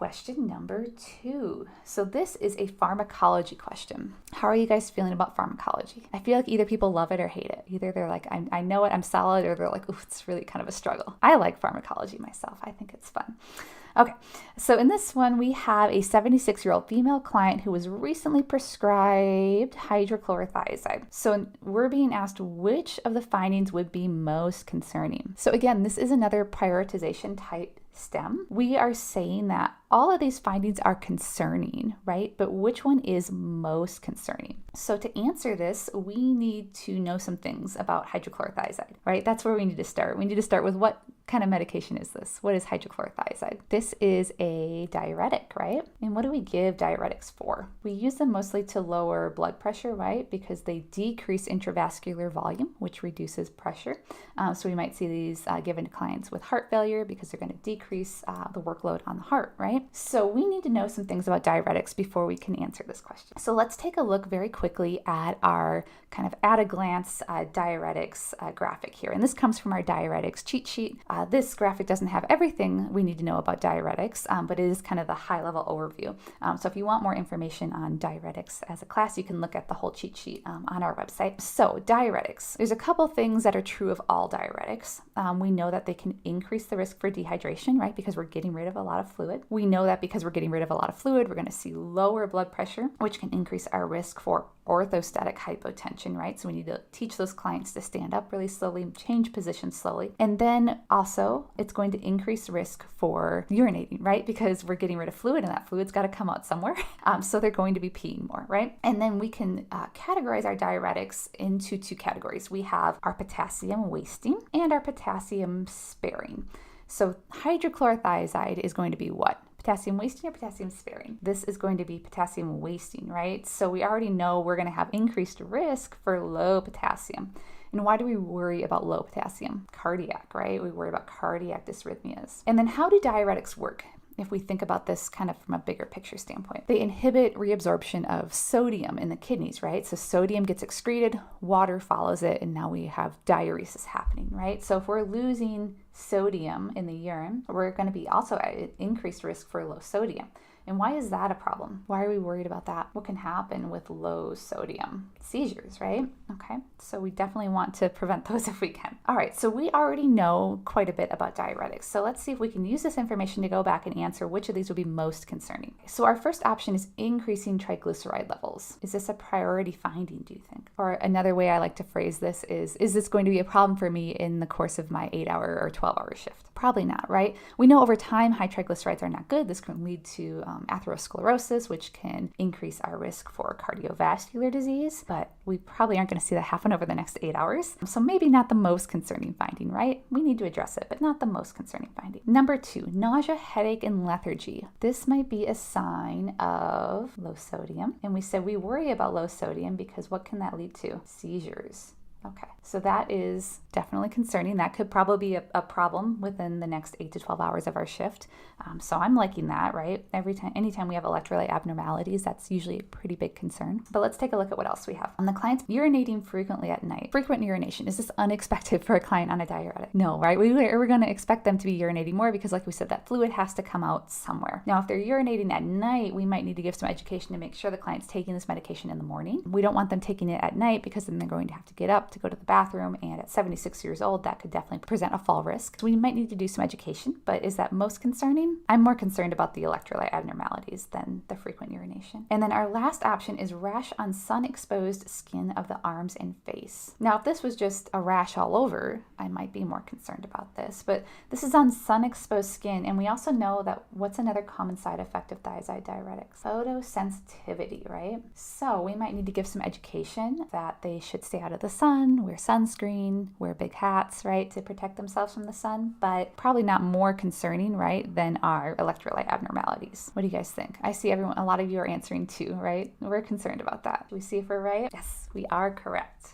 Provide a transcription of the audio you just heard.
Question number 2. So this is a pharmacology question. How are you guys feeling about pharmacology? I feel like either people love it or hate it. Either they're like, I know it, I'm solid, or they're like, ooh, it's really kind of a struggle. I like pharmacology myself. I think it's fun. Okay, so in this one, we have a 76-year-old female client who was recently prescribed hydrochlorothiazide. So we're being asked which of the findings would be most concerning. So again, this is another prioritization type STEM. We are saying that all of these findings are concerning, right? But which one is most concerning? So to answer this, we need to know some things about hydrochlorothiazide, right? That's where we need to start. We need to start with what kind of medication is this? What is hydrochlorothiazide? This is a diuretic, right? And what do we give diuretics for? We use them mostly to lower blood pressure, right? Because they decrease intravascular volume, which reduces pressure. So we might see these given to clients with heart failure because they're going to decrease the workload on the heart, right? So we need to know some things about diuretics before we can answer this question. So let's take a look very quickly at our kind of at a glance diuretics graphic here. And this comes from our diuretics cheat sheet. This graphic doesn't have everything we need to know about diuretics, but it is kind of the high level overview. So if you want more information on diuretics as a class, you can look at the whole cheat sheet on our website. So diuretics, there's a couple things that are true of all diuretics. We know that they can increase the risk for dehydration, right? Because we're getting rid of a lot of fluid. We know that because we're getting rid of a lot of fluid, we're going to see lower blood pressure, which can increase our risk for orthostatic hypotension, right? So we need to teach those clients to stand up really slowly, change positions slowly. And then also it's going to increase risk for urinating, right? Because we're getting rid of fluid and that fluid's got to come out somewhere. So they're going to be peeing more, right? And then we can categorize our diuretics into 2 categories. We have our potassium wasting and our potassium sparing. So hydrochlorothiazide is going to be what? Potassium wasting or potassium sparing? This is going to be potassium wasting, right? So we already know we're going to have increased risk for low potassium. And why do we worry about low potassium? Cardiac, right? We worry about cardiac dysrhythmias. And then how do diuretics work? If we think about this kind of from a bigger picture standpoint, they inhibit reabsorption of sodium in the kidneys, right? So sodium gets excreted, water follows it, and now we have diuresis happening, right? So if we're losing sodium in the urine, we're going to be also at increased risk for low sodium. And why is that a problem? Why are we worried about that? What can happen with low sodium? Seizures, right? Okay, so we definitely want to prevent those if we can. All right, so we already know quite a bit about diuretics. So let's see if we can use this information to go back and answer which of these would be most concerning. So our first option is increasing triglyceride levels. Is this a priority finding, do you think? Or another way I like to phrase this is this going to be a problem for me in the course of my 8-hour or 12-hour shift? Probably not, right? We know over time high triglycerides are not good. This can lead to atherosclerosis, which can increase our risk for cardiovascular disease, but we probably aren't going to see that happen over the next 8 hours. So maybe not the most concerning finding, right? We need to address it, but not the most concerning finding. Number 2, nausea, headache, and lethargy. This might be a sign of low sodium. And we said we worry about low sodium because what can that lead to? Seizures. Okay, so that is definitely concerning. That could probably be a problem within the next 8 to 12 hours of our shift. So I'm liking that, right? Anytime we have electrolyte abnormalities, that's usually a pretty big concern. But let's take a look at what else we have. On the clients urinating frequently at night. Frequent urination, is this unexpected for a client on a diuretic? No, right? We're going to expect them to be urinating more because like we said, that fluid has to come out somewhere. Now, if they're urinating at night, we might need to give some education to make sure the client's taking this medication in the morning. We don't want them taking it at night because then they're going to have to get up to go to the bathroom, and at 76 years old, that could definitely present a fall risk. So we might need to do some education, but is that most concerning? I'm more concerned about the electrolyte abnormalities than the frequent urination. And then our last option is rash on sun-exposed skin of the arms and face. Now, if this was just a rash all over, I might be more concerned about this, but this is on sun-exposed skin, and we also know that what's another common side effect of thiazide diuretics? Photosensitivity, right? So we might need to give some education that they should stay out of the sun, wear sunscreen, wear big hats, right, to protect themselves from the sun, but probably not more concerning, right, than our electrolyte abnormalities. What do you guys think? I see a lot of you are answering 2, right? We're concerned about that. Do we see if we're right? Yes, we are correct.